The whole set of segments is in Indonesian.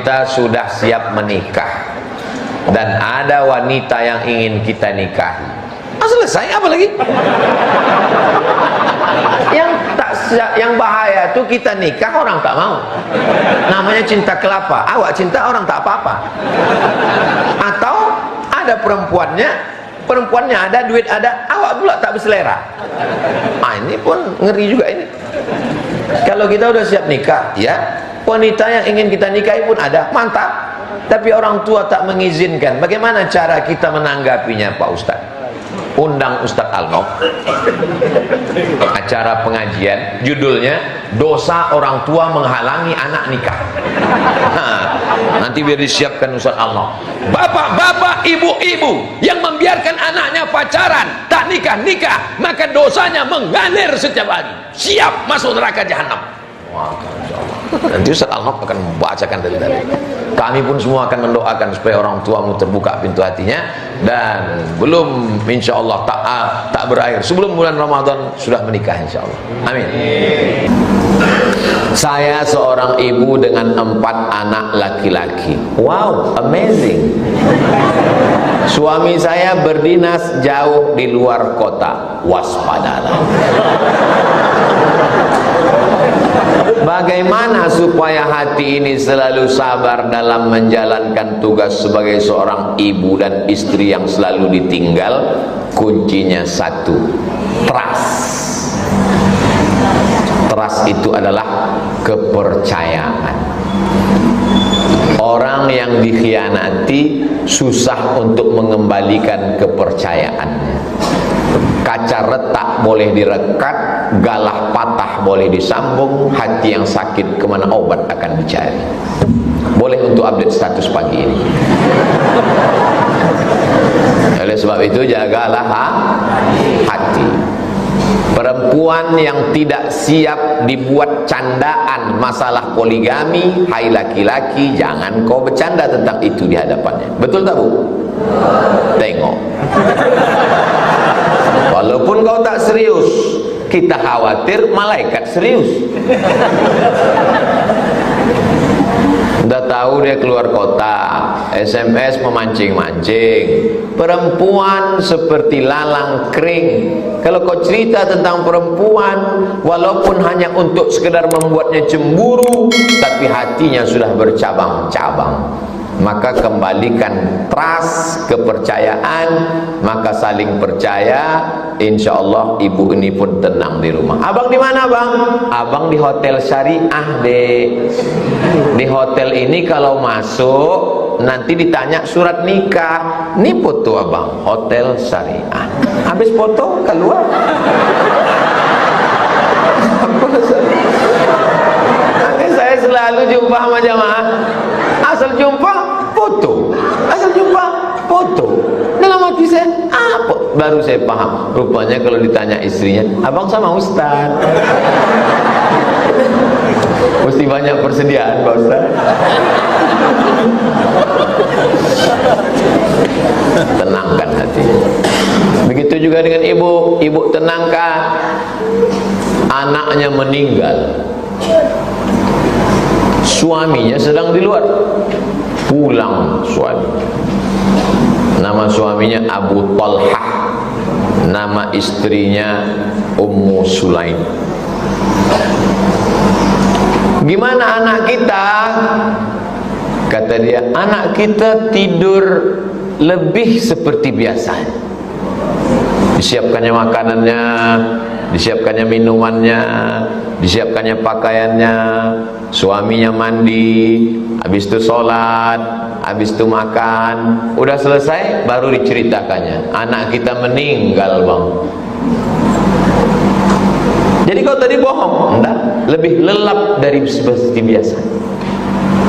kita sudah siap menikah dan ada wanita yang ingin kita nikahi, selesai apa lagi? Yang bahaya tuh kita nikah orang tak mau. Namanya cinta kelapa. Awak cinta orang tak apa-apa. Atau ada perempuannya ada, duit ada, awak pula tak berselera. Ini pun ngeri juga ini. Kalau kita udah siap nikah, ya, wanita yang ingin kita nikahi pun ada, mantap. Tapi orang tua tak mengizinkan. Bagaimana cara kita menanggapinya, Pak Ustadz? Undang Ustadz Alnof, acara pengajian, judulnya dosa orang tua menghalangi anak nikah. Nanti biar disiapkan Ustadz Alnof. Bapak-bapak, ibu-ibu yang membiarkan anaknya pacaran tak nikah, maka dosanya mengalir setiap hari, siap masuk neraka jahanam. Wah, nanti Ustadz Alnof akan membacakan dari tadi. Kami pun semua akan mendoakan supaya orang tuamu terbuka pintu hatinya, dan belum, insya Allah tak berakhir sebelum bulan Ramadan sudah menikah, insya Allah. Amin. Saya seorang ibu dengan 4 anak laki-laki. Wow, amazing. Suami saya berdinas jauh di luar kota. Waspadalah. Bagaimana supaya hati ini selalu sabar dalam menjalankan tugas sebagai seorang ibu dan istri yang selalu ditinggal? Kuncinya satu, trust. Trust itu adalah kepercayaan. Orang yang dikhianati susah untuk mengembalikan kepercayaannya. Kaca retak boleh direkat, galah patah boleh disambung, hati yang sakit kemana obat akan dicari. Boleh untuk update status pagi ini. Oleh sebab itu jagalah hati. Perempuan yang tidak siap dibuat candaan masalah poligami, hai laki-laki, jangan kau bercanda tentang itu di hadapannya. Betul tak, Bu? Tengok. Walaupun kau tak serius, kita khawatir malaikat serius. Udah tahu dia keluar kota, SMS memancing-mancing. Perempuan seperti lalang kering. Kalau kau cerita tentang perempuan, walaupun hanya untuk sekedar membuatnya cemburu, tapi hatinya sudah bercabang-cabang. Maka kembalikan trust, kepercayaan, maka saling percaya. Insya Allah ibu ini pun tenang di rumah. Abang di mana, Bang? Abang di hotel syariah, Dek. Di hotel ini kalau masuk nanti ditanya surat nikah. Ini foto Abang, hotel syariah. Habis foto keluar. Nanti saya selalu jumpa sama jamaah. Asal jumpa foto, asal jumpa foto. Dalam hati saya, apa? Baru saya paham. Rupanya kalau ditanya istrinya, abang sama Ustaz. Mesti banyak persediaan, Pak Ustaz. Tenangkan hati. Begitu juga dengan ibu. Ibu tenangkan. Anaknya meninggal, suaminya sedang di luar. Pulang suami. Nama suaminya Abu Talhah, nama istrinya Ummu Sulaim. Gimana anak kita? Kata dia, anak kita tidur lebih seperti biasa. Disiapkannya makanannya, disiapkannya minumannya, disiapkannya pakaiannya, suaminya mandi, habis itu sholat, habis itu makan. Udah selesai baru diceritakannya, anak kita meninggal, Bang. Jadi kau tadi bohong? Enggak, lebih lelap dari seperti biasa.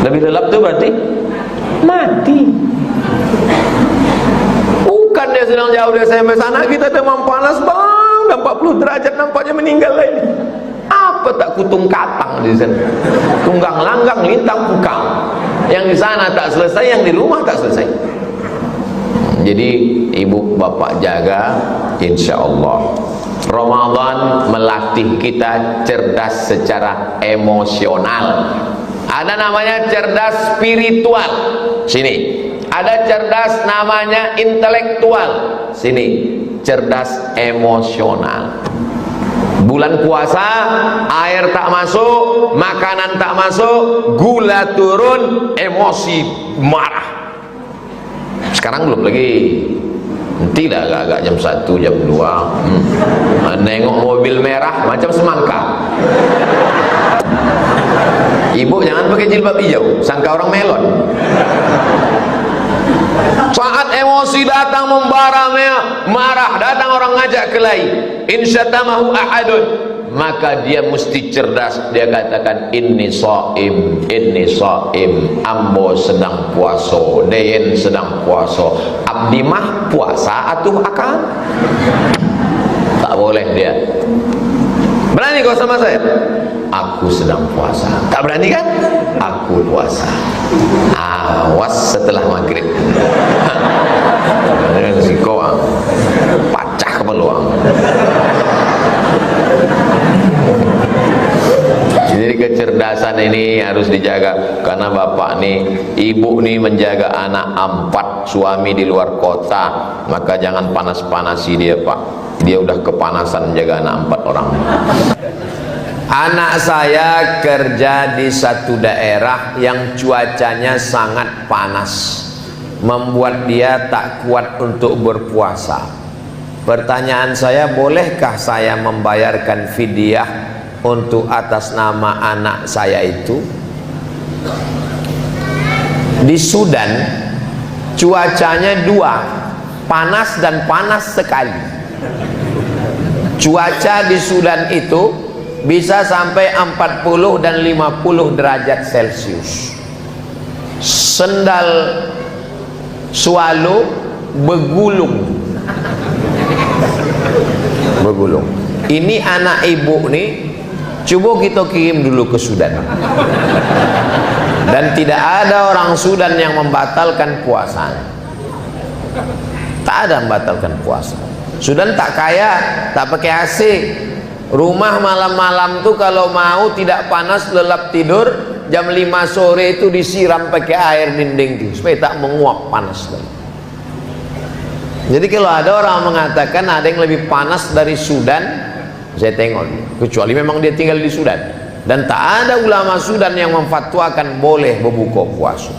Lebih lelap itu berarti mati. Bukan dia sedang jauh dari SMS, anak kita demam panas, Bang, 40 derajat, nampaknya meninggal lagi. Apa tak kutung katang di sana? Tunggang langgang lintang pukang. Yang di sana tak selesai, yang di rumah tak selesai. Jadi ibu bapak jaga, insya Allah. Ramadan melatih kita cerdas secara emosional. Ada namanya cerdas spiritual, sini. Ada cerdas namanya intelektual, sini. Cerdas emosional. Bulan puasa, air tak masuk, makanan tak masuk, gula turun, emosi marah. Sekarang belum lagi, nanti lah agak-agak jam 1, jam 2 nengok mobil merah macam semangka. Ibu jangan pakai jilbab hijau, sangka orang melon. Saat emosi datang membara, marah, datang orang ngajak kelahi, insyatamahu ahadun, maka dia mesti cerdas. Dia katakan inni shaim, ambo sedang puasa, deyen sedang puasa, abdi mah puasa atuh akang. Tak boleh dia. Berani kau sama saya? Aku sedang puasa. Tak berani kan? Aku puasa. Awas setelah maghrib. Si kau pacah kepeluang. Jadi kecerdasan ini harus dijaga, karena bapak nih, ibu nih menjaga anak 4, suami di luar kota, maka jangan panas-panasi dia pak. Dia udah kepanasan menjaga anak 4 orang. Anak saya kerja di satu daerah yang cuacanya sangat panas, membuat dia tak kuat untuk berpuasa. Pertanyaan saya, bolehkah saya membayarkan fidyah untuk atas nama anak saya itu? Di Sudan cuacanya 2, panas dan panas sekali. Cuaca di Sudan itu bisa sampai 40 dan 50 derajat Celcius. Sendal swallow begulung. Begulung. Ini anak ibu nih, coba kita kirim dulu ke Sudan. Dan tidak ada orang Sudan yang membatalkan puasa. Tak ada membatalkan puasa. Sudan tak kaya, tak pakai AC. Rumah malam-malam tuh kalau mau tidak panas lelap tidur, jam 5 sore itu disiram pakai air dinding tuh, supaya tak menguap panas. Jadi kalau ada orang mengatakan ada yang lebih panas dari Sudan, saya tengok, kecuali memang dia tinggal di Sudan. Dan tak ada ulama Sudan yang memfatwakan boleh berbuka puasa.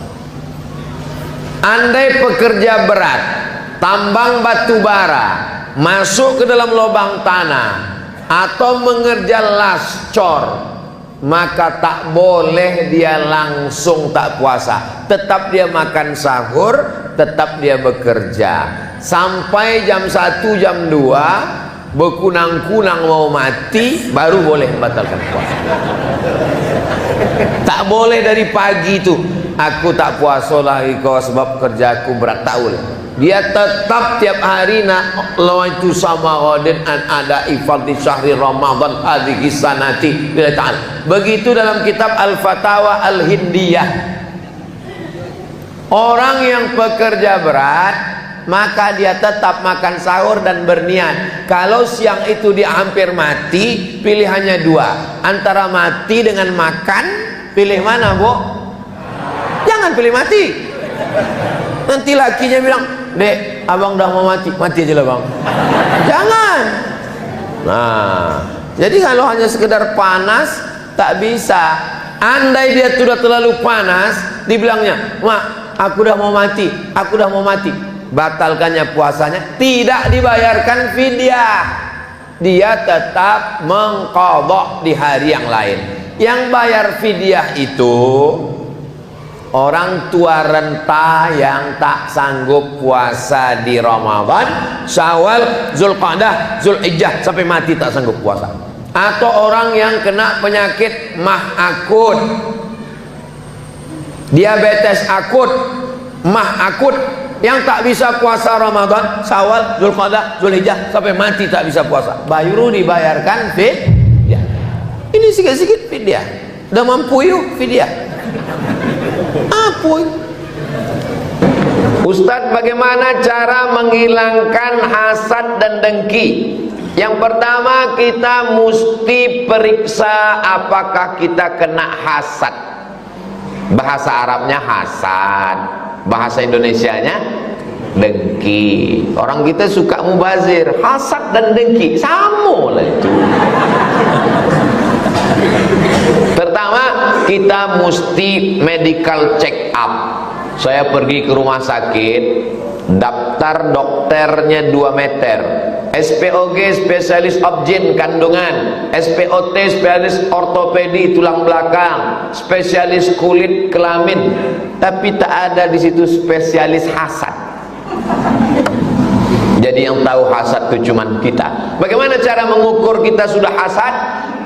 Andai pekerja berat, tambang batu bara, masuk ke dalam lubang tanah, atau mengerja las cor, maka tak boleh dia langsung tak puasa. Tetap dia makan sahur, tetap dia bekerja sampai jam 1, jam 2 berkunang-kunang mau mati, baru boleh membatalkan puasa. Tak boleh dari pagi itu, aku tak puasa lagi kau sebab kerjaku berat, tak boleh. Dia tetap tiap hari nak lawaitu sama wadin an ada ifadhi syahri Ramadan hadhihi sanati bila ta'ala. Begitu dalam kitab Al-Fatawa Al-Hindiyah. Orang yang pekerja berat, maka dia tetap makan sahur dan berniat. Kalau siang itu dia hampir mati, pilihannya 2, antara mati dengan makan. Pilih mana, Bu? Jangan pilih mati. Nanti lakinya bilang, dek, abang dah mau mati, mati aja lah bang. Jangan. Nah, jadi kalau hanya sekedar panas, tak bisa. Andai dia sudah terlalu panas, dibilangnya, mak, aku dah mau mati, aku dah mau mati, batalkannya puasanya, tidak dibayarkan fidyah. Dia tetap mengqadha di hari yang lain. Yang bayar fidyah itu orang tua renta yang tak sanggup puasa di Ramadan, Syawal, Zulqa'dah, Zulhijjah sampai mati tak sanggup puasa. Atau orang yang kena penyakit mah akut, diabetes akut, mah akut, yang tak bisa puasa Ramadan, Syawal, Zulqa'dah, Zulhijjah sampai mati tak bisa puasa, baru dibayarkan fidyah. Ini sikit-sikit fidyah. Udah mampu yuk fidyah. Apa? Ustadz, bagaimana cara menghilangkan hasad dan dengki? Yang pertama, kita mesti periksa apakah kita kena hasad. Bahasa Arabnya hasad, bahasa Indonesianya dengki. Orang kita suka mubazir, hasad dan dengki sama lah itu. Pertama, kita mesti medical check up. Saya pergi ke rumah sakit, daftar dokternya 2 meter, SPOG spesialis objin kandungan, SPOT spesialis ortopedi tulang belakang, spesialis kulit kelamin, tapi tak ada di situ spesialis hasad. Jadi yang tahu hasad itu cuman kita. Bagaimana cara mengukur kita sudah hasad?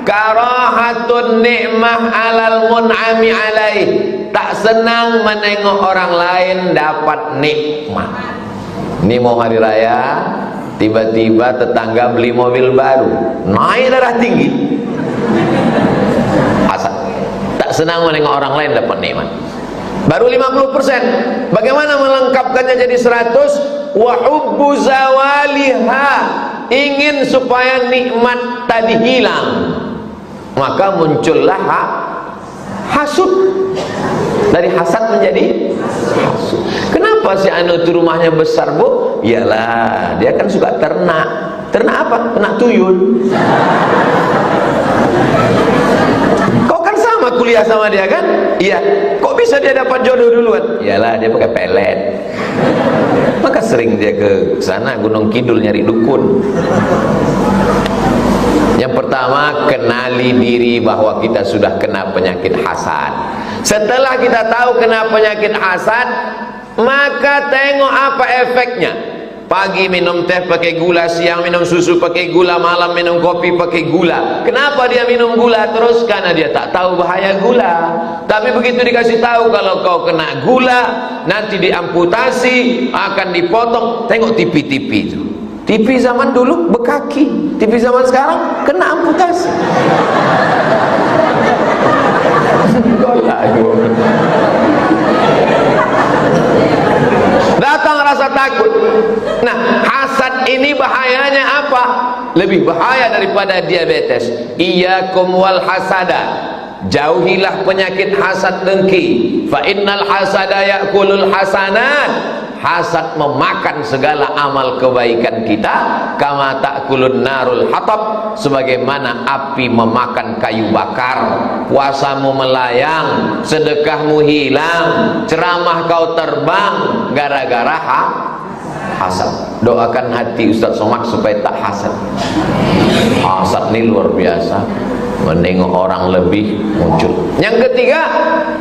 Karahatun ni'mah alal mun'ami alaih. Tak senang menengok orang lain dapat nikmat. Ini mau hari raya, tiba-tiba tetangga beli mobil baru, naik darah tinggi, hasad. Tak senang menengok orang lain dapat nikmat. Baru 50%. Bagaimana melengkapkannya jadi 100? Wa hubbu zawaliha. Ingin supaya nikmat tadi hilang, maka muncullah hasud. Dari hasad menjadi hasud. Kenapa si anu itu rumahnya besar, Bu? Iyalah, dia kan suka ternak. Ternak apa? Ternak tuyul. Kau kan sama kuliah sama dia kan? Iya. Kok bisa dia dapat jodoh duluan? Iyalah, dia pakai pelet. Maka sering dia ke sana Gunung Kidul nyari dukun. Yang pertama, kenali diri bahwa kita sudah kena penyakit hasad. Setelah kita tahu kena penyakit hasad, maka tengok apa efeknya. Pagi minum teh pakai gula, siang minum susu pakai gula, malam minum kopi pakai gula. Kenapa dia minum gula terus? Karena dia tak tahu bahaya gula. Tapi begitu dikasih tahu kalau kau kena gula, nanti diamputasi, akan dipotong. Tengok TV-TV itu. TV zaman dulu bekaki, TV zaman sekarang kena amputasi. Datang rasa takut. Nah, hasad ini bahayanya apa? Lebih bahaya daripada diabetes. Iyyakum wal hasada. Jauhilah penyakit hasad dengki. Fa innal hasada ya'kulul hasanat. Hasad memakan segala amal kebaikan kita, kama ta'kulun narul hatab, sebagaimana api memakan kayu bakar. Puasamu melayang, sedekahmu hilang, ceramah kau terbang gara-gara hasad. Doakan hati Ustaz Somad supaya tak hasad. Hasad ini luar biasa, menengok orang lebih muncul. Yang ketiga,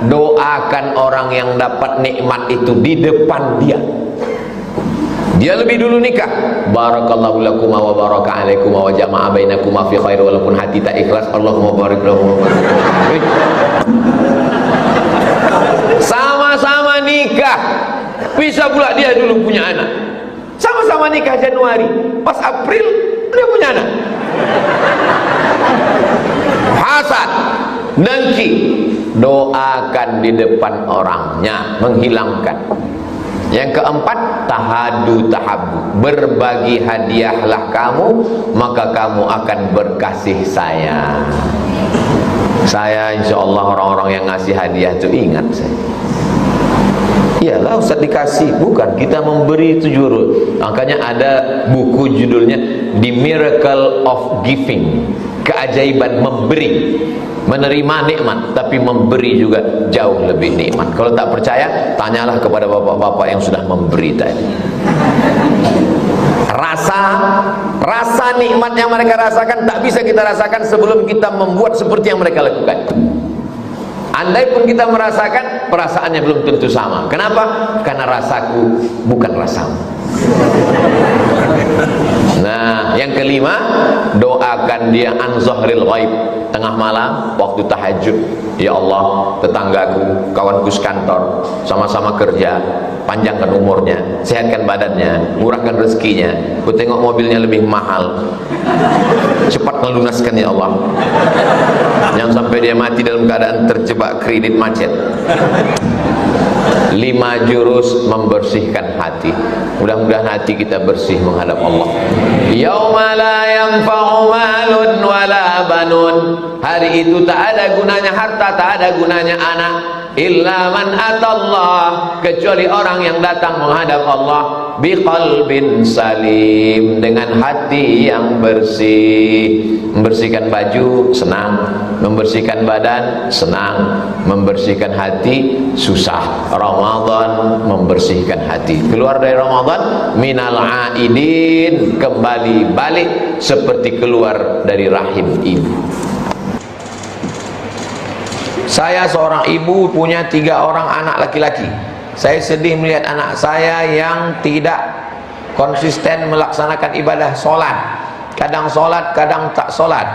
doakan orang yang dapat nikmat itu di depan dia. Dia lebih dulu nikah. Barakallahu lakum wa baraka alaikum wa jama'a bainakum fi khair, walaupun hati tak ikhlas. Allahumma barik lahum. Sama-sama nikah, bisa pula dia dulu punya anak. Sama-sama nikah Januari, pas April dia punya anak. Hasad, dengki. Doakan di depan orangnya, menghilangkan. Yang keempat, tahadu tahabu. Berbagi hadiahlah kamu, maka kamu akan berkasih sayang. Saya insya Allah orang-orang yang ngasih hadiah itu ingat saya. Iyalah Ustaz dikasih, bukan, kita memberi itu juru. Makanya ada buku judulnya The Miracle of Giving. Keajaiban memberi. Menerima nikmat, tapi memberi juga jauh lebih nikmat. Kalau tak percaya, tanyalah kepada bapak-bapak yang sudah memberi tadi. Rasa nikmat yang mereka rasakan tak bisa kita rasakan sebelum kita membuat seperti yang mereka lakukan. Andai pun kita merasakan, perasaannya belum tentu sama. Kenapa? Karena rasaku bukan rasamu. Nah, yang kelima, doakan dia an zahril ghaib. Tengah malam, waktu tahajud, ya Allah, tetanggaku, kawanku sekantor, sama-sama kerja, panjangkan umurnya, sehatkan badannya, murahkan rezekinya. Ku tengok mobilnya lebih mahal, cepat melunaskan ya Allah. Jangan sampai dia mati dalam keadaan terjebak kredit macet. 5 jurus membersihkan hati. Mudah-mudahan hati kita bersih menghadap Allah. Yauma la yanfa'u malun wala banun. Hari itu tak ada gunanya harta, tak ada gunanya anak. illa man atallah, kecuali orang yang datang menghadap Allah biqalbin salim, dengan hati yang bersih. Membersihkan baju senang, membersihkan badan senang, membersihkan hati susah. Ramadan membersihkan hati. Keluar dari Ramadan minal aidin, kembali balik seperti keluar dari rahim ibu. Saya seorang ibu punya 3 orang anak laki-laki. Saya sedih melihat anak saya yang tidak konsisten melaksanakan ibadah sholat. Kadang sholat, kadang tak sholat.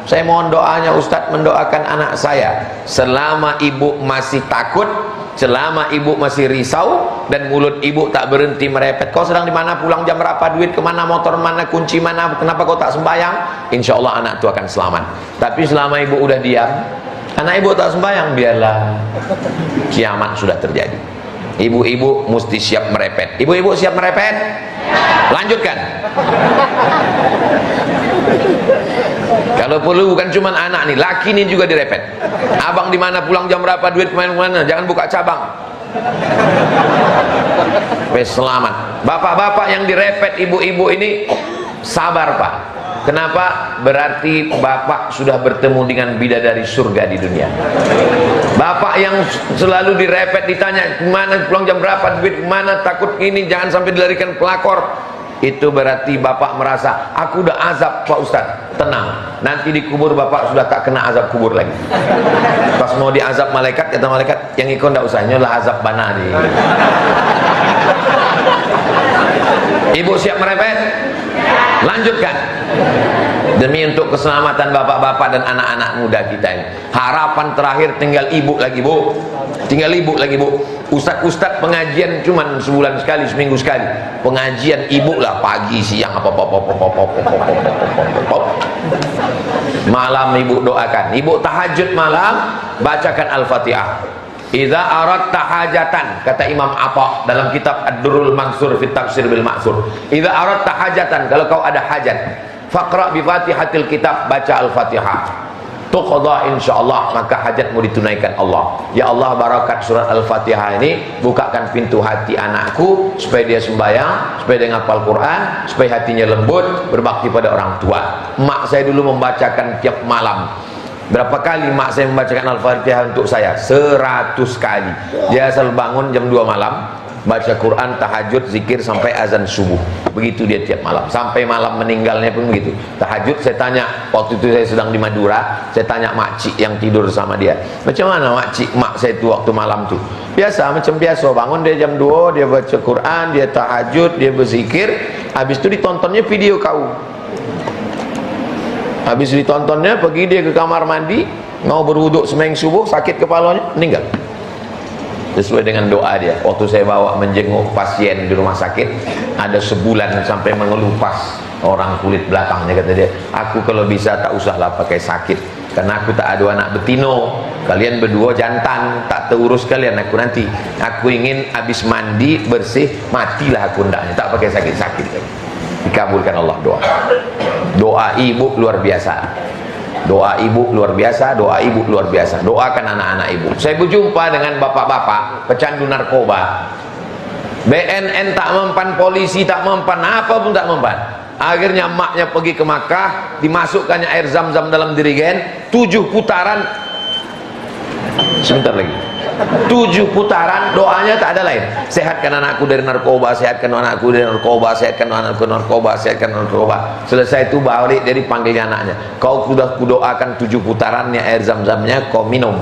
Saya mohon doanya Ustadz, mendoakan anak saya. Selama ibu masih takut, selama ibu masih risau, dan mulut ibu tak berhenti merepet, kau sedang di mana, pulang jam berapa, duit kemana, motor mana, kunci mana, kenapa kau tak sembahyang, insya Allah anak itu akan selamat. Tapi selama ibu udah diam, anak ibu tak sembahyang, biarlah, kiamat sudah terjadi. Ibu-ibu mesti siap merepet. Ibu-ibu siap merepet? Lanjutkan. Kalau perlu bukan cuma anak nih, laki nih juga direpet. Abang di mana, pulang jam berapa, duit kemana-mana, jangan buka cabang. Selamat. Bapak-bapak yang direpet ibu-ibu ini, sabar Pak. Kenapa? Berarti bapak sudah bertemu dengan bidadari surga di dunia. Bapak yang selalu direpet, ditanya kemana, pulang jam berapa, duit kemana, takut ini, jangan sampai dilarikan pelakor, itu berarti bapak merasa, aku udah azab Pak Ustadz. Tenang, nanti di kubur bapak sudah tak kena azab kubur lagi. Pas mau diazab malaikat, kata malaikat, yang ikut ndak usah, nyolah azab bana nih. Ibu siap merepet? Lanjutkan. Demi untuk keselamatan bapak-bapak dan anak-anak muda kita ini. Harapan terakhir tinggal ibu lagi Bu. Tinggal ibu lagi Bu. Ustadz pengajian cuman sebulan sekali, seminggu sekali. Pengajian ibu lah, pagi, siang, malam ibu doakan. Ibu tahajud malam, bacakan Al-Fatihah. Idza aradta hajatan, kata Imam Atha dalam kitab Ad-Durrul Mansur fi Tafsir bil Ma'thur. Idza aradta hajatan, kalau kau ada hajat, faqra bi Fatihatil kitab, baca Al-Fatihah. Tuqadha insyaallah, maka hajatmu ditunaikan Allah. Ya Allah, barakat surat Al-Fatihah ini, bukakan pintu hati anakku supaya dia sembahyang, supaya dia ngapal Quran, supaya hatinya lembut, berbakti pada orang tua. Mak saya dulu membacakan tiap malam. Berapa kali mak saya membacakan Al-Fatihah untuk saya? 100 kali. Dia selalu bangun jam 2 malam, baca Quran, tahajud, zikir sampai azan subuh. Begitu dia tiap malam, sampai malam meninggalnya pun begitu. Tahajud, saya tanya, waktu itu saya sedang di Madura, saya tanya makcik yang tidur sama dia, macam mana makcik mak saya itu waktu malam tuh? Biasa, macam biasa, bangun dia jam 2, dia baca Quran, dia tahajud, dia berzikir, habis itu ditontonnya video kau. Habis ditontonnya, pergi dia ke kamar mandi, mau berwuduk sembahyang subuh, sakit kepalanya, meninggal. Sesuai dengan doa dia. Waktu saya bawa menjenguk pasien di rumah sakit, ada sebulan sampai mengelupas orang kulit belakangnya, kata dia, aku kalau bisa tak usahlah pakai sakit, karena aku tak ada anak betino, kalian berdua jantan, tak terurus kalian aku nanti. Aku ingin habis mandi bersih, matilah aku, ndaknya tak pakai sakit-sakit lagi. Dikabulkan Allah doa. Doa ibu luar biasa. Doa ibu luar biasa, doa ibu luar biasa. Doakan anak-anak ibu. Saya berjumpa dengan bapak-bapak pecandu narkoba. BNN tak mempan, polisi tak mempan, apa pun tak mempan. Akhirnya emaknya pergi ke Makkah, dimasukkannya air zam-zam dalam dirigen, 7 putaran. Sebentar lagi. 7 putaran, doanya tak ada lain. Sehatkan anakku dari narkoba, sehatkan anakku dari narkoba, sehatkan anakku dari narkoba, sehatkan narkoba. Selesai itu balik dari panggilnya anaknya. Kau sudah kudoakan 7 putarannya air zam-zamnya, kau minum,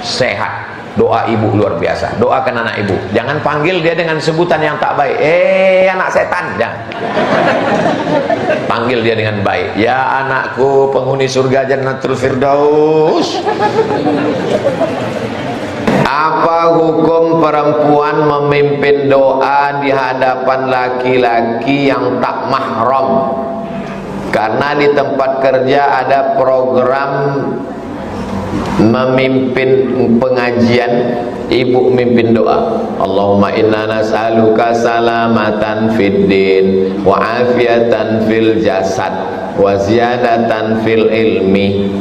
sehat. Doa ibu luar biasa. Doakan anak ibu. Jangan panggil dia dengan sebutan yang tak baik. Anak setan, jangan. Panggil dia dengan baik. Ya anakku, penghuni surga Jannatul Firdaus. Apa hukum perempuan memimpin doa di hadapan laki-laki yang tak mahram? Karena di tempat kerja ada program memimpin pengajian, ibu memimpin doa. Allahumma inna nas'aluka salamatan fid din wa afiatan fil jasad wa ziyadatan fil ilmi.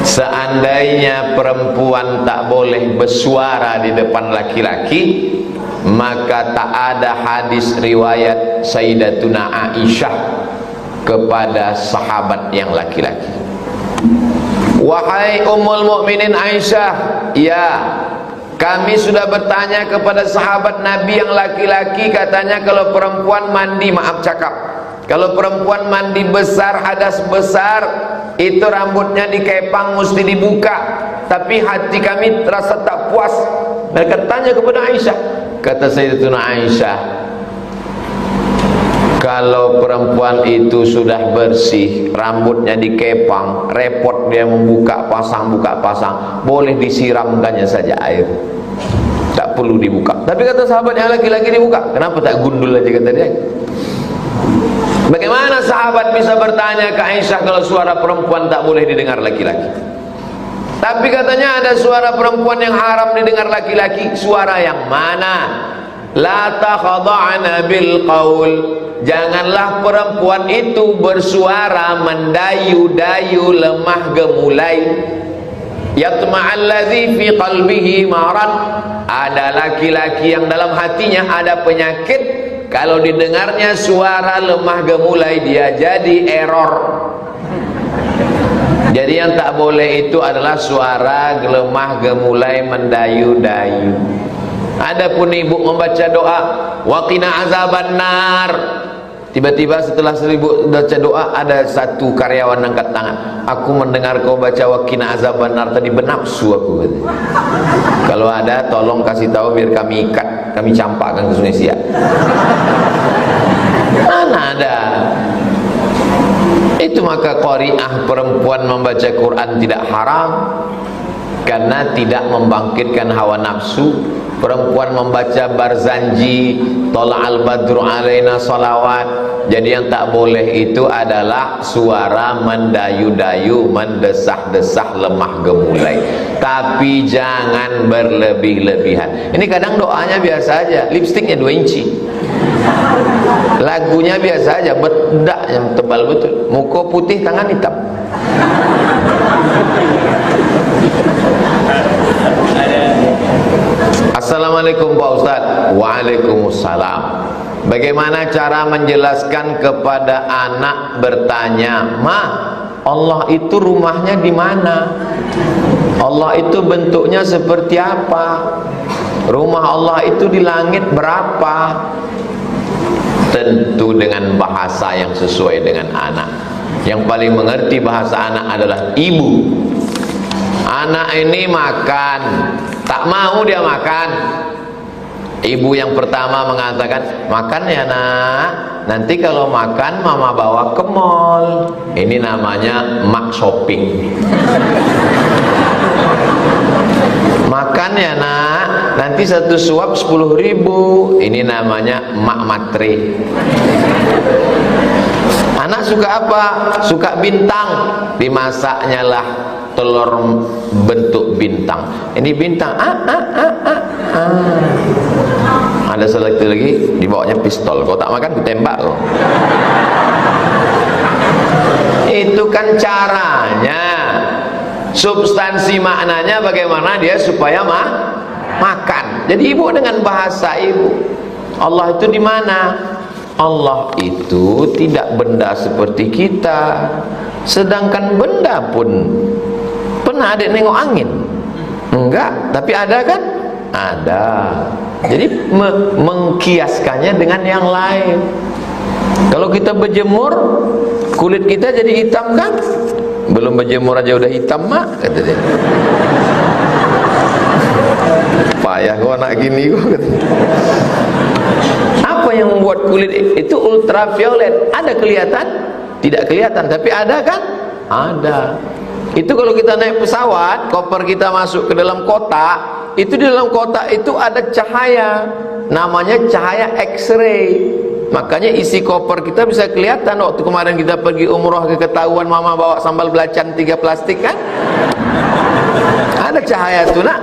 seandainya perempuan tak boleh bersuara di depan laki-laki, maka tak ada hadis riwayat Sayyidatuna Aisyah kepada sahabat yang laki-laki. Wahai Ummul Mukminin Aisyah, ya, kami sudah bertanya kepada sahabat Nabi yang laki-laki, katanya kalau perempuan mandi, maaf cakap, kalau perempuan mandi besar, hadas besar, itu rambutnya dikepang, mesti dibuka. Tapi hati kami terasa tak puas. Mereka tanya kepada Aisyah. Kata Sayyidatuna Aisyah, kalau perempuan itu sudah bersih, rambutnya dikepang, repot dia membuka pasang, buka pasang, boleh disiramkannya saja air, tak perlu dibuka. Tapi kata sahabatnya laki-laki dibuka, kenapa tak gundul aja, kata dia. Bagaimana sahabat bisa bertanya ke Aisyah kalau suara perempuan tak boleh didengar laki-laki? Tapi katanya ada suara perempuan yang haram didengar laki-laki. Suara yang mana? La takhada'na bil qaul. Janganlah perempuan itu bersuara mendayu-dayu, lemah gemulai. Yatma'alladzi fi qalbihi marad. Ada laki-laki yang dalam hatinya ada penyakit, kalau didengarnya suara lemah gemulai dia jadi error. Jadi yang tak boleh itu adalah suara lemah gemulai mendayu-dayu. Adapun ibu membaca doa waqina azabannar, tiba-tiba setelah seribu baca doa ada satu karyawan angkat tangan, aku mendengar kau baca waqina azabannar tadi, bernafsu aku. Kalau ada tolong kasih tahu biar kami ikat, kami campakkan ke Indonesia. Mana ada. Itu maka qari'ah perempuan membaca Quran tidak haram karena tidak membangkitkan hawa nafsu. Perempuan membaca barzanji, tola'al badru alaina salawat. Jadi yang tak boleh itu adalah suara mendayu-dayu, mendesah-desah, lemah gemulai. Tapi jangan berlebih-lebihan. Ini kadang doanya biasa aja, lipstiknya 2 inci, lagunya biasa aja, bedak yang tebal betul, muka putih, tangan hitam. Assalamualaikum Pak Ustaz. Waalaikumsalam. Bagaimana cara menjelaskan kepada anak bertanya, Ma, Allah itu rumahnya di mana? Allah itu bentuknya seperti apa? Rumah Allah itu di langit berapa? Tentu dengan bahasa yang sesuai dengan anak. Yang paling mengerti bahasa anak adalah ibu. Anak ini makan, tak mau dia makan. Ibu yang pertama mengatakan, makan ya nak, nanti kalau makan mama bawa ke mall. Ini namanya mak shopping. Makan ya nak, nanti satu suap 10.000. Ini namanya mak matre. Anak suka apa? Suka bintang. Dimasaknya lah telur bentuk bintang. Ini bintang. Ada satu lagi dibawanya pistol. Kau tak makan, ditembak kau. Itu kan caranya. Substansi maknanya bagaimana dia supaya makan. Jadi ibu dengan bahasa ibu. Allah itu di mana? Allah itu tidak benda seperti kita. Sedangkan benda pun, pernah ada nengok angin? Enggak, tapi ada kan? Ada. Jadi mengkiaskannya dengan yang lain. Kalau kita berjemur, kulit kita jadi hitam kan? Belum berjemur aja udah hitam, mak, kata dia. Payah kau anak gini kau, kata. Apa yang membuat kulit itu ultraviolet? Ada kelihatan? Tidak kelihatan, tapi ada kan? Ada. Itu kalau kita naik pesawat, koper kita masuk ke dalam kotak, itu di dalam kotak itu ada cahaya, namanya cahaya X-ray. Makanya isi koper kita bisa kelihatan. Waktu kemarin kita pergi umroh, ketahuan mama bawa sambal belacan 3 plastik kan? Ada cahaya itu nak?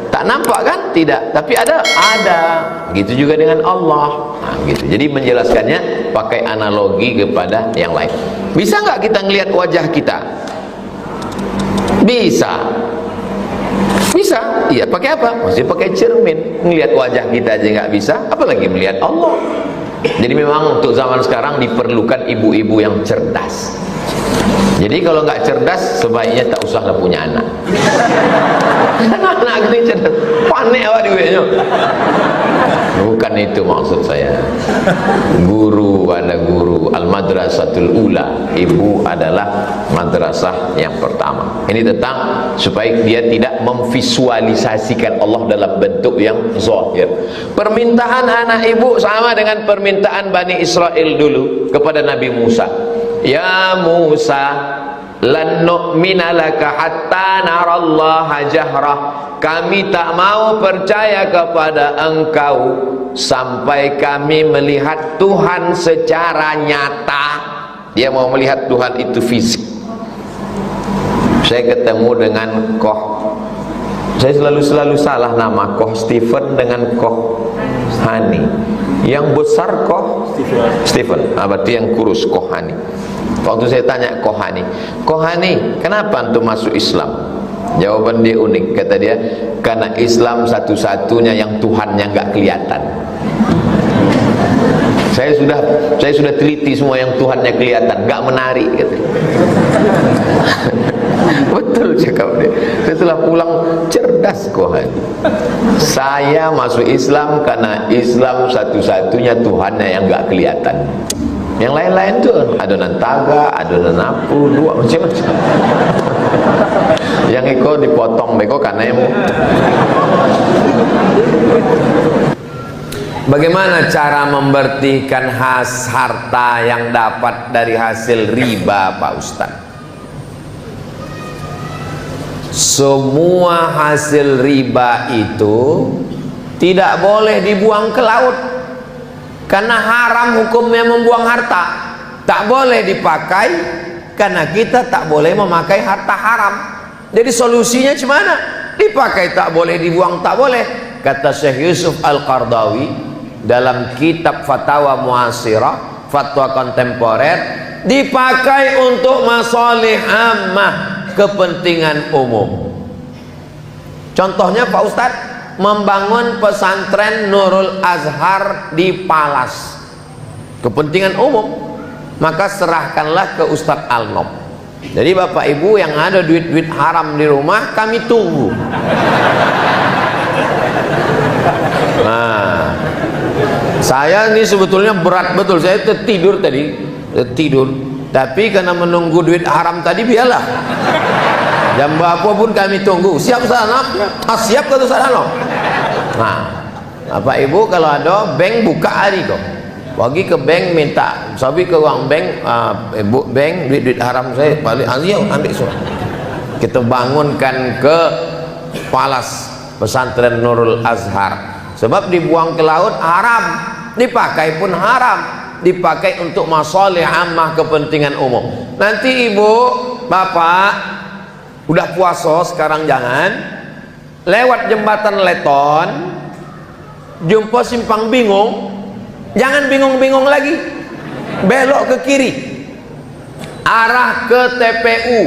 Tak nampak kan? Tidak, tapi ada. Gitu juga dengan Allah. Nah, gitu. Jadi menjelaskannya pakai analogi kepada yang lain. Bisa nggak kita ngelihat wajah kita? Bisa. Bisa, iya. Pakai apa? Masih pakai cermin. Melihat wajah kita aja nggak bisa, apalagi melihat Allah. Jadi memang untuk zaman sekarang diperlukan ibu-ibu yang cerdas. Jadi kalau nggak cerdas, sebaiknya tak usahlah punya anak. Anak ini cerdas, panik awak duitnya. Bukan itu maksud saya. Guru, ada guru al-madrasatul ula. Ibu adalah madrasah yang pertama. Ini tentang supaya dia tidak memvisualisasikan Allah dalam bentuk yang zahir. Permintaan anak ibu sama dengan permintaan Bani Israel dulu kepada Nabi Musa. Ya Musa, lan nu'mina laka hatta narallaha jahrah. Kami tak mau percaya kepada engkau sampai kami melihat Tuhan secara nyata. Dia mau melihat Tuhan itu fisik. Saya ketemu dengan Koh, saya selalu salah nama Koh Stephen dengan Koh Hani. Yang besar Koh Stephen, berarti yang kurus Koh Hani. Waktu saya tanya Koh Hani, kenapa antum masuk Islam? Jawaban dia unik, kata dia, karena Islam satu-satunya yang Tuhannya nggak kelihatan. Saya sudah teliti semua yang Tuhannya kelihatan, nggak menarik, kata. Betul cakap dia. Setelah pulang cerdas Koh Hani. Saya masuk Islam karena Islam satu-satunya Tuhannya yang nggak kelihatan. Yang lain-lain tuh adonan taga, adonan apu, dua macam-macam. Yang iko dipotong beko kanemu. Bagaimana cara membersihkan harta yang dapat dari hasil riba, Pak Ustaz? Semua hasil riba itu tidak boleh dibuang ke laut. Karena haram hukumnya membuang harta. Tak boleh dipakai karena kita tak boleh memakai harta haram. Jadi solusinya gimana? Dipakai tak boleh, dibuang tak boleh. Kata Syekh Yusuf Al-Qardawi dalam kitab Fatwa Muasirah, fatwa kontemporer, dipakai untuk masalih ammah, kepentingan umum. Contohnya Pak Ustadz, membangun pesantren Nurul Azhar di Palas, kepentingan umum, maka serahkanlah ke Ustadz Al-Nob. Jadi bapak ibu yang ada duit-duit haram di rumah, kami tunggu. Nah, saya ini sebetulnya berat betul, saya tertidur tadi, tapi karena menunggu duit haram tadi, biarlah. Jam berapa pun kami tunggu. Siap sana? Siap ke sana? Nah, Bapak Ibu kalau ada bank buka hari kok. Pergi ke bank minta, sabi ke uang bank, bank duit haram saya balik, ayo ambil semua. Kita bangunkan ke Palas pesantren Nurul Azhar. Sebab dibuang ke laut haram, dipakai pun haram, dipakai untuk masalih ammah, kepentingan umum. Nanti ibu, bapak udah puasa sekarang, jangan lewat jembatan Leton, jumpa simpang bingung, jangan bingung-bingung lagi, belok ke kiri, arah ke TPU,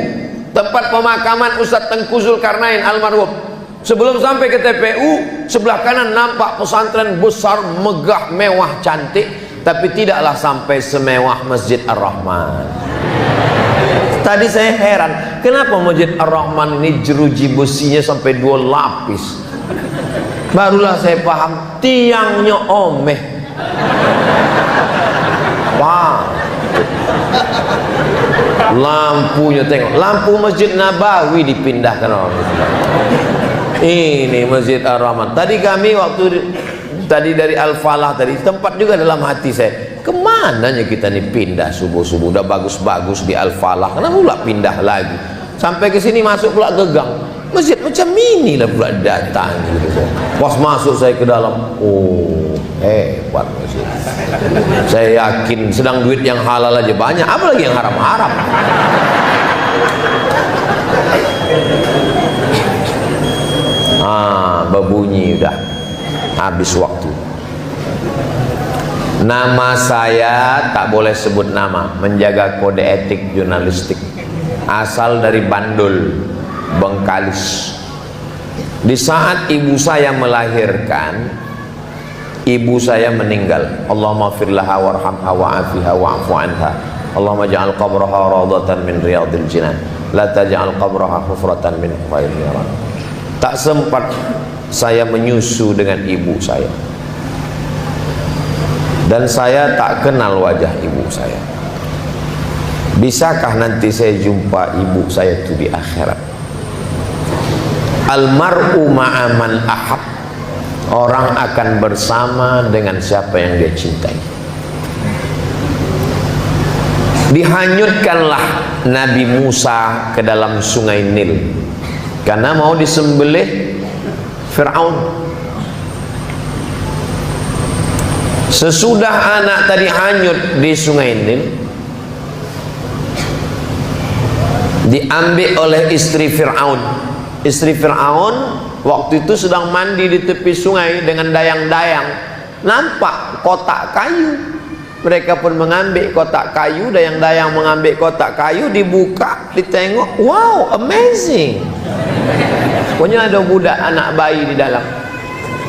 tempat pemakaman Ustadz Tengku Zulkarnain almarhum. Sebelum sampai ke TPU, sebelah kanan nampak pesantren besar, megah, mewah, cantik, tapi tidaklah sampai semewah Masjid Ar-Rahman. Tadi saya heran, kenapa Masjid Ar-Rahman ini jeruji besinya sampai 2 lapis? Barulah saya paham, tiangnya omeh. Wah, lampunya tengok, lampu Masjid Nabawi dipindahkan orang. Ini Masjid Ar-Rahman. Tadi kami tadi dari Al-Falah tadi, tempat juga dalam hati saya, kemananya kita nih pindah subuh-subuh, udah bagus-bagus di Al-Falah, kenapa pula pindah lagi? Sampai ke sini masuk pula ke gang, masjid macam ini lah pula datang gitu. Pas masuk saya ke dalam, oh hebat masjid. Saya yakin sedang duit yang halal aja banyak, apalagi yang haram-haram. Berbunyi udah habis waktu. Nama saya tak boleh sebut nama, menjaga kode etik jurnalistik. Asal dari Bandul. Bengkalis. Di saat ibu saya melahirkan, ibu saya meninggal. Allahumma firlaha warhamha wa'afiha wa'afu anha. Allahumma ja'al qabraha rawdatan min riyadil jinan. La taj'al qabraha hufratan min hufail niran. Tak sempat saya menyusu dengan ibu saya, dan saya tak kenal wajah ibu saya. Bisakah nanti saya jumpa ibu saya itu di akhirat? Almar'u ma'aman ahab. Orang akan bersama dengan siapa yang dia cintai. Dihanyutkanlah Nabi Musa ke dalam sungai Nil karena mau disembelih Fir'aun. Sesudah anak tadi hanyut di sungai Nil, diambil oleh istri Fir'aun. Istri Fir'aun waktu itu sedang mandi di tepi sungai dengan dayang-dayang. Nampak kotak kayu. Mereka pun mengambil kotak kayu, dayang-dayang mengambil kotak kayu, dibuka, ditengok, wow, amazing. Pokoknya ada budak anak bayi di dalam.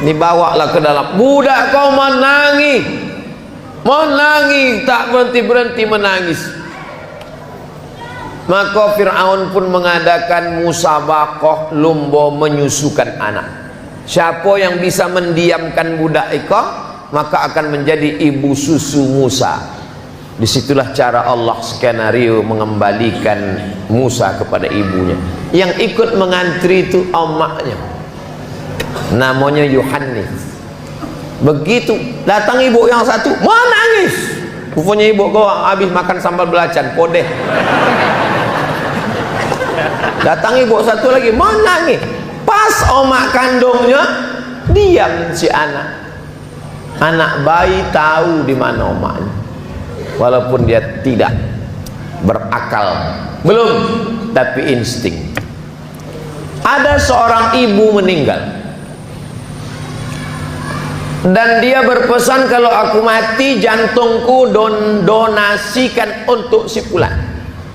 Dibawalah ke dalam. Budak kau menangis, menangis, tak berhenti-berhenti menangis. Maka Fir'aun pun mengadakan musabaqah lomba menyusukan anak. Siapa yang bisa mendiamkan budak itu, maka akan menjadi ibu susu Musa. Disitulah cara Allah skenario mengembalikan Musa kepada ibunya. Yang ikut mengantri itu omaknya, namanya Yohanes. Begitu datang ibu yang satu, menangis. Rupanya ibu kau habis makan sambal belacan, podeh. Datang ibu satu lagi, menangis. Pas omak kandungnya, diam si anak. Anak bayi tahu di mana omaknya, walaupun dia tidak berakal, belum, tapi insting. Ada seorang ibu meninggal, dan dia berpesan, kalau aku mati jantungku donasikan untuk si fulan.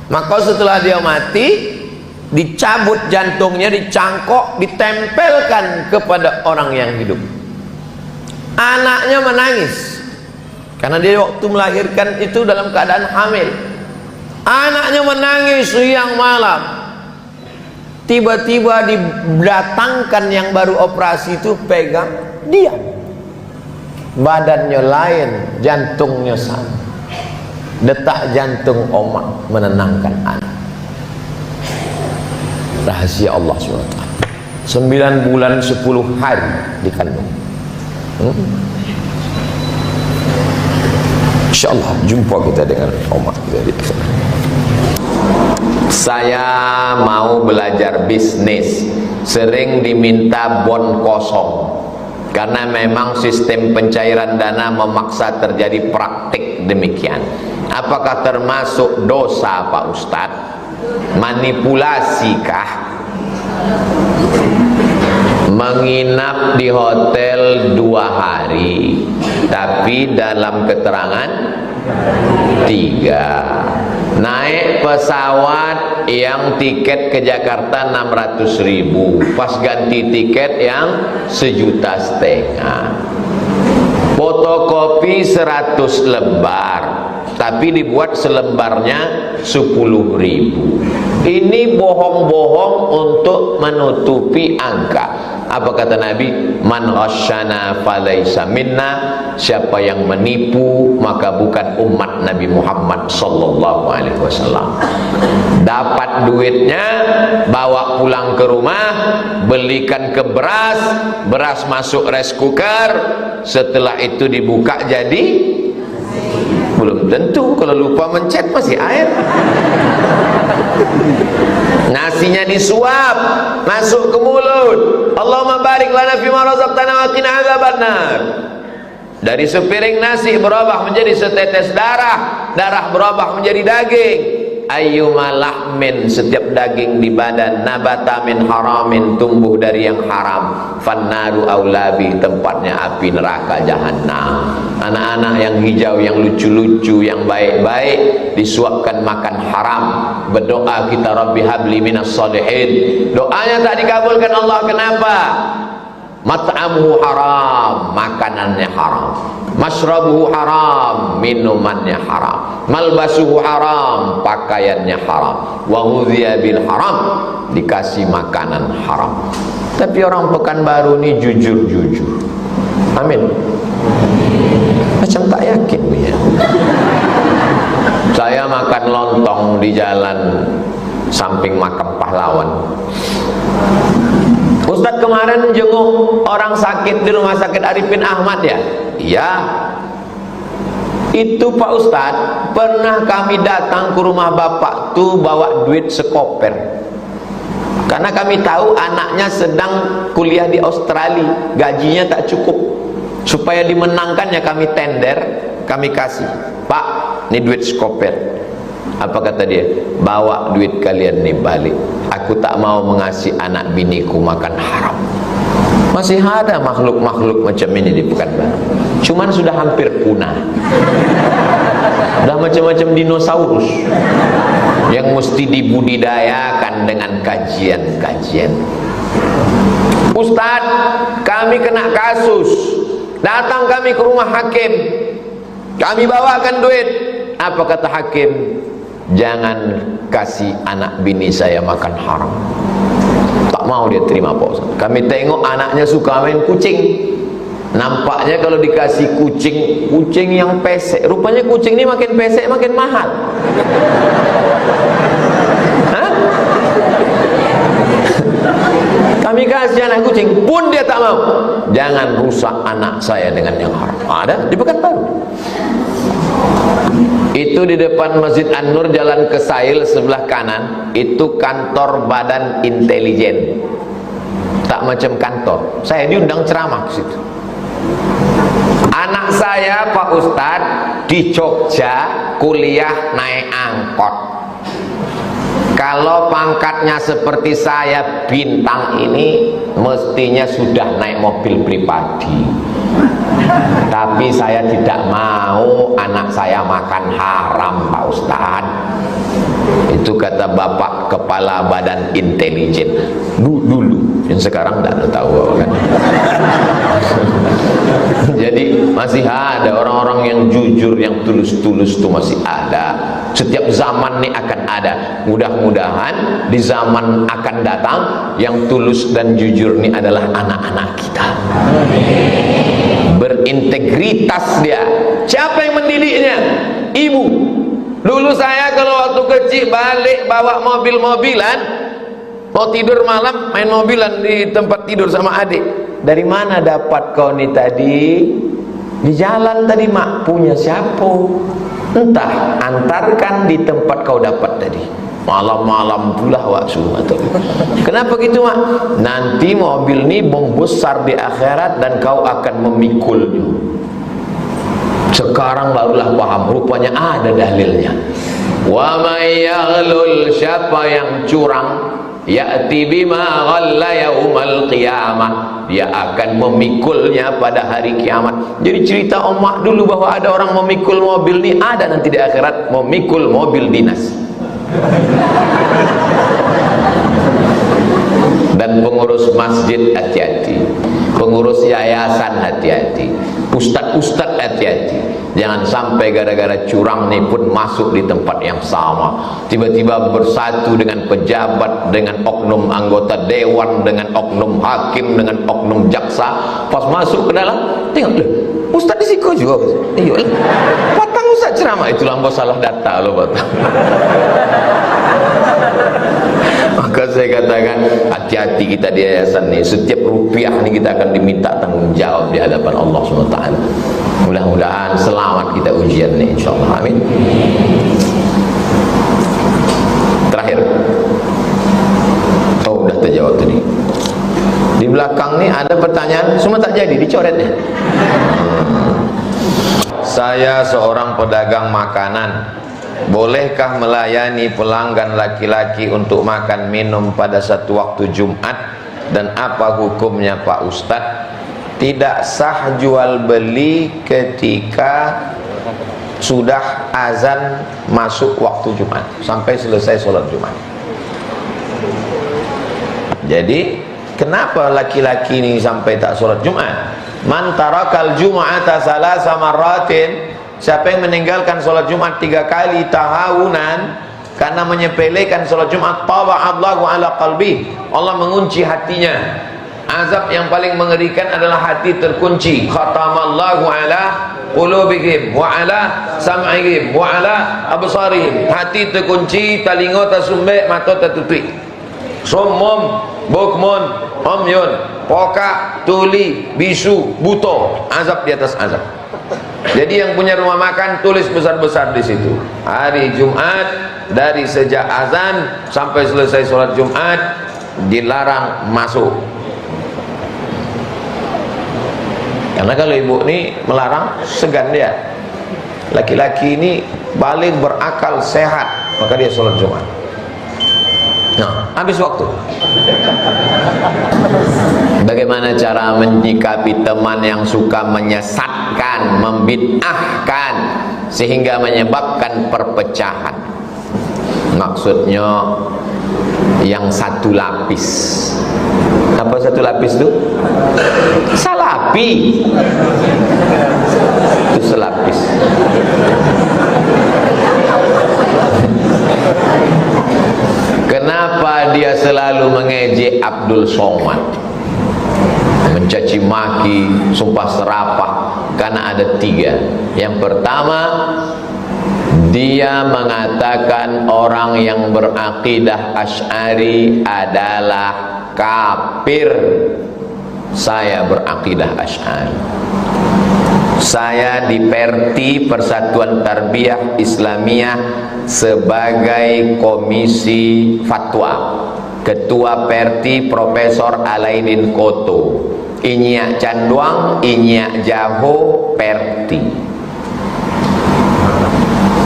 Maka setelah dia mati, dicabut jantungnya, dicangkok, ditempelkan kepada orang yang hidup. Anaknya menangis karena dia waktu melahirkan itu dalam keadaan hamil. Anaknya menangis siang malam. Tiba-tiba didatangkan yang baru operasi itu, pegang, diam. Badannya lain, jantungnya sama. Detak jantung omak menenangkan anak. Rahasia Allah SWT. 9 bulan 10 hari dikandung. InsyaAllah jumpa kita dengan omak kita di akhirat. Saya mau belajar bisnis, sering diminta bon kosong karena memang sistem pencairan dana memaksa terjadi praktik demikian. Apakah termasuk dosa Pak Ustadz? Manipulasikah? Menginap di hotel 2 hari tapi dalam keterangan 3. Naik pesawat yang tiket ke Jakarta 600.000, pas ganti tiket yang 1,5 juta. Fotokopi 100 lembar tapi dibuat selembarnya 10.000. Ini bohong-bohong untuk menutupi angka. Apa kata Nabi? Man ghasyana falaysa minna. Siapa yang menipu maka bukan umat Nabi Muhammad sallallahu alaihi wasallam. Dapat duitnya, bawa pulang ke rumah, belikan ke beras, beras masuk rice cooker, setelah itu dibuka jadi belum tentu, kalau lupa mencet masih air. Nasinya disuap, masuk ke mulut. Allahumma barik lana fima razaqtana wa qina adzabannar. Dari sepiring nasi berubah menjadi setetes darah, darah berubah menjadi daging. ayyuma lahmin, setiap daging di badan, nabata min haramin, tumbuh dari yang haram, fannaru aulabi, tempatnya api neraka jahanam. Anak-anak yang hijau, yang lucu-lucu, yang baik-baik disuapkan makan haram. Berdoa kita, Rabbi habli minas shalihin, doanya tak dikabulkan Allah. Kenapa? Mat'amuhu haram, makanannya haram. Mashrabuhu haram, minumannya haram. Malbasuhu haram, pakaiannya haram. Wa ghudhiya bil haram, dikasih makanan haram. Tapi orang Pekanbaru ini jujur-jujur. Amin. Macam tak yakin ya. Saya makan lontong di jalan samping makam pahlawan. Ustadz kemarin jenguk orang sakit di rumah sakit Arifin Ahmad ya? Iya. Itu Pak Ustadz, pernah kami datang ke rumah bapak tuh bawa duit sekoper. Karena kami tahu anaknya sedang kuliah di Australia, gajinya tak cukup. Supaya dimenangkannya kami tender, kami kasih. Pak, ini duit sekoper. Apa kata dia? Bawa duit kalian nih balik. Aku tak mau mengasih anak biniku makan haram. Masih ada makhluk-makhluk macam ini di Pekanbaru. Cuman sudah hampir punah. Sudah macam-macam dinosaurus yang mesti dibudidayakan dengan kajian-kajian. Ustadz, kami kena kasus. Datang kami ke rumah hakim. Kami bawakan duit. Apa kata hakim? Jangan kasih anak bini saya makan haram. Tak mau dia terima Pak Ustaz. Kami tengok anaknya suka main kucing. Nampaknya kalau dikasih kucing yang pesek, rupanya kucing ini makin pesek makin mahal. Hah? Kami kasih anak kucing pun dia tak mau. Jangan rusak anak saya dengan yang haram. Ada di Pekanbaru. Itu di depan Masjid An-Nur, Jalan Kesail sebelah kanan, itu kantor Badan Intelijen. Tak macam kantor. Saya diundang ceramah ke situ. Anak saya Pak Ustadz di Jogja kuliah naik angkot. Kalau pangkatnya seperti saya bintang ini, mestinya sudah naik mobil pribadi. Tapi saya tidak mau anak saya makan haram Pak Ustadz. Itu kata Bapak Kepala Badan Intelijen dulu, yang sekarang tidak tahu kan. Jadi masih ada orang-orang yang jujur, yang tulus-tulus itu masih ada. Setiap zaman ini akan ada. Mudah-mudahan di zaman akan datang yang tulus dan jujur ini adalah anak-anak kita. Berintegritas dia. Siapa yang mendidiknya? Ibu. Dulu saya kalau waktu kecil balik bawa mobil-mobilan, mau tidur malam main mobilan di tempat tidur sama adik. Dari mana dapat kau ni tadi? Di jalan tadi mak, punya siapa? Entah, antarkan di tempat kau dapat tadi. Malam-malam pula waktu atau kenapa gitu mak? Nanti mobil ni bom besar di akhirat dan kau akan memikulnya. Sekarang barulah paham, rupanya ada dalilnya. Wa may yaghlul, siapa yang curang, ya'ti bima ghalla yaumal qiyamah, dia akan memikulnya pada hari kiamat. Jadi cerita Omah dulu bahwa ada orang memikul mobil ni, ada nanti di akhirat memikul mobil dinas. Dan pengurus masjid hati-hati, pengurus yayasan hati-hati, ustadz-ustadz hati-hati. Jangan sampai gara-gara curang nih pun masuk di tempat yang sama, tiba-tiba bersatu dengan pejabat, dengan oknum anggota dewan, dengan oknum hakim, dengan oknum jaksa. Pas masuk ke dalam, tengok deh, ustadz disiko juga. Iya lah, patang ustadz ceramah, itulah mbak salah data loh patang. Maka saya katakan hati-hati kita di yayasan ini. Setiap rupiah ini kita akan diminta tanggung jawab di hadapan Allah SWT. Mudah-mudahan selamat kita ujian ini, insyaallah. Amin. Terakhir, oh udah terjawab tadi. Di belakang nih ada pertanyaan, semua tak jadi, dicoret ya. Saya seorang pedagang makanan bolehkah melayani pelanggan laki-laki untuk makan minum pada satu waktu Jumat, dan apa hukumnya Pak Ustadz? Tidak sah jual beli ketika sudah azan masuk waktu Jumat sampai selesai sholat Jumat. Jadi kenapa laki-laki ini sampai tak sholat Jumat? Man tarakal jum'ata salasa marratin, siapa yang meninggalkan sholat Jumat 3 kali tahawunan karena menyepelekan sholat Jumat, taba'allahu ala qalbi, Allah mengunci hatinya. Azab yang paling mengerikan adalah hati terkunci. Khatamallahu ala qulubihim wa ala sam'ihim wa ala absarihim. Hati terkunci, talingo tersumbat, mata tertutup. Summum bukmun umyun, pokak, tuli, bisu, buto. Azab di atas azab. Jadi yang punya rumah makan tulis besar-besar di situ. Hari Jumat dari sejak azan sampai selesai sholat Jumat dilarang masuk. Karena kalau ibu ini melarang, segan dia. Laki-laki ini balik berakal sehat, maka dia sholat Jumat. Nah, habis waktu. Bagaimana cara menyikapi teman yang suka menyesatkan, membid'ahkan, sehingga menyebabkan perpecahan? Maksudnya yang satu lapis. Apa satu lapis itu? Salapi. Itu selapis. Kenapa dia selalu mengejek Abdul Somad, mencaci maki, sumpah serapah? Karena ada 3. Yang pertama, dia mengatakan orang yang berakidah Asy'ari adalah kafir. Saya berakidah Asy'ari. Saya di Perti, Persatuan Tarbiyah Islamiyah, sebagai komisi fatwa. Ketua Perti Profesor Alaidin Koto. Inyak Canduang, Inyak Jaho, Perti.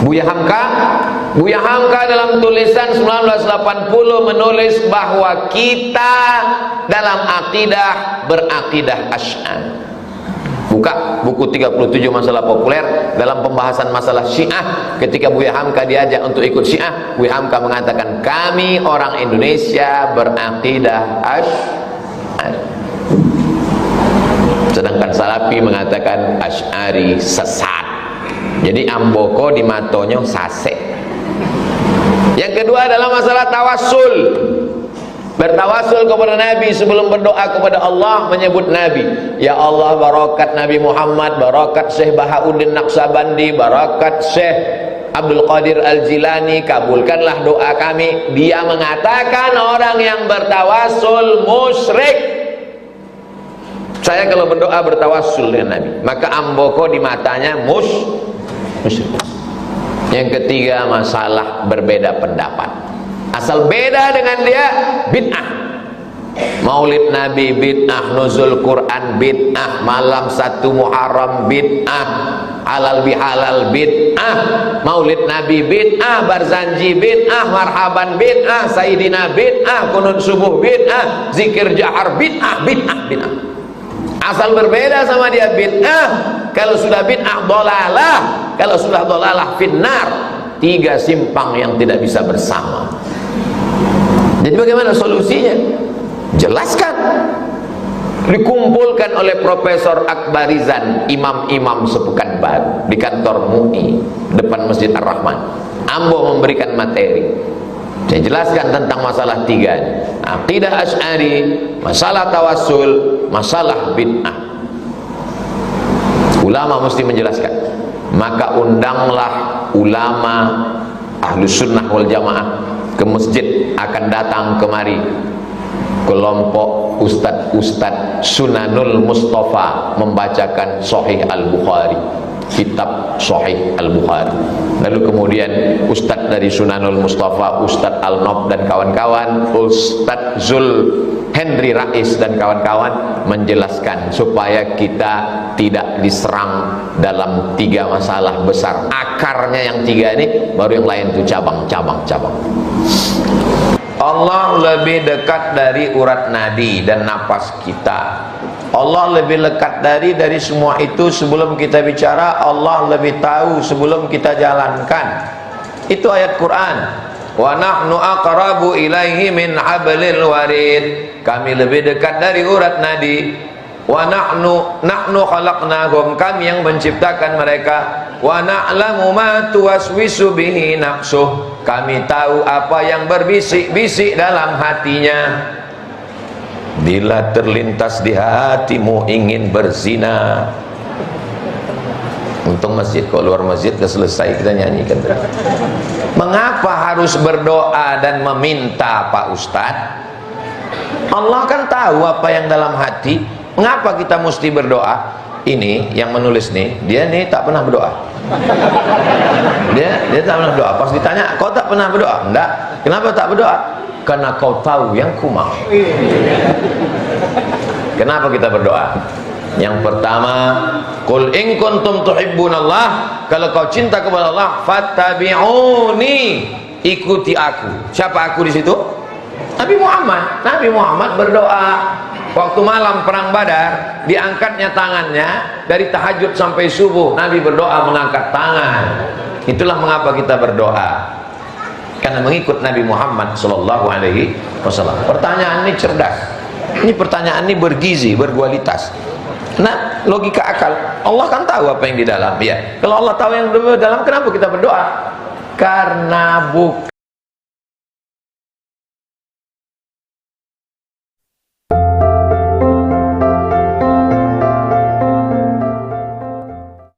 Buya Hamka dalam tulisan 1980 menulis bahwa kita dalam akidah berakidah Asy'ari. Buka buku 37 masalah populer dalam pembahasan masalah Syiah. Ketika Buya Hamka diajak untuk ikut Syiah, Buya Hamka mengatakan kami orang Indonesia berakidah Asy'ari. Sedangkan Salafi mengatakan Asy'ari sesat. Jadi amboko di matonyo sase. Yang kedua adalah masalah tawassul. Bertawasul kepada Nabi sebelum berdoa kepada Allah, menyebut Nabi. Ya Allah, barakat Nabi Muhammad, barakat Syekh Bahauddin Naqsabandi, barakat Syekh Abdul Qadir Al-Jilani, kabulkanlah doa kami. Dia mengatakan orang yang bertawasul musyrik. Saya kalau berdoa bertawasul dengan Nabi, maka amboko di matanya musyrik. Yang ketiga, masalah berbeda pendapat. Asal beda dengan dia, bid'ah. Maulid Nabi bid'ah, nuzul Quran bid'ah, malam 1 Muharram bid'ah, halal bihalal bid'ah, Maulid Nabi bid'ah, Barzanji bid'ah, marhaban bid'ah, Sayyidina bid'ah, kunut subuh bid'ah, zikir jahar bid'ah. Asal berbeda sama dia bid'ah. Kalau sudah bid'ah dolalah, kalau sudah dolalah finnar. 3 simpang yang tidak bisa bersama. Jadi bagaimana solusinya? Jelaskan. Dikumpulkan oleh Profesor Akbarizan, imam-imam sepekanbaru di kantor MUI depan Masjid Ar-Rahman. Ambo memberikan materi. Saya jelaskan tentang masalah 3, akidah Asy'ari, masalah tawassul, masalah bid'ah. Ulama mesti menjelaskan. Maka undanglah ulama Ahlus Sunnah wal Jamaah ke masjid, akan datang kemari kelompok ustadz Sunanul Mustafa membacakan Sahih Al-Bukhari. kitab Sahih Al-Bukhari. Lalu kemudian Ustadz dari Sunanul Mustafa, Ustadz Al-Nob dan kawan-kawan, Ustadz Zul Henry Rais dan kawan-kawan menjelaskan supaya kita tidak diserang dalam 3 masalah besar. Akarnya yang 3 ini, baru yang lain itu cabang-cabang. Allah lebih dekat dari urat nadi dan napas kita. Allah lebih dekat dari semua itu. Sebelum kita bicara, Allah lebih tahu sebelum kita jalankan. Itu ayat Quran. Wa nahnu aqrabu ilaihi min hablil warid. Kami lebih dekat dari urat nadi. Wa nahnu khalaqnahum, kami yang menciptakan mereka. Wa na'lamu ma tuwaswisu bihi nafsuh, kami tahu apa yang berbisik-bisik dalam hatinya. Bila terlintas di hatimu ingin berzina. Untung masjid, kalau luar masjid sudah selesai kita nyanyikan. Mengapa harus berdoa dan meminta Pak Ustadz? Allah kan tahu apa yang dalam hati. Mengapa kita mesti berdoa? Ini yang menulis nih, dia nih tak pernah berdoa. Dia tak pernah berdoa. Pas ditanya, kau tak pernah berdoa? Enggak. Kenapa tak berdoa? Karena kau tahu yang ku mau. Kenapa kita berdoa? Yang pertama, qul in kuntum tuhibbunallah, kalau kau cinta kepada Allah, fattabi'uni, ikuti aku. Siapa aku di situ? Nabi Muhammad. Nabi Muhammad berdoa waktu malam perang Badar, diangkatnya tangannya dari tahajud sampai subuh. Nabi berdoa mengangkat tangan. Itulah mengapa kita berdoa, karena mengikut Nabi Muhammad sallallahu alaihi wasallam. Pertanyaan ini cerdas. Ini pertanyaan ini bergizi, berkualitas. Nah, logika akal. Allah kan tahu apa yang di dalam. Ya. Kalau Allah tahu yang di dalam, kenapa kita berdoa? Karena bukan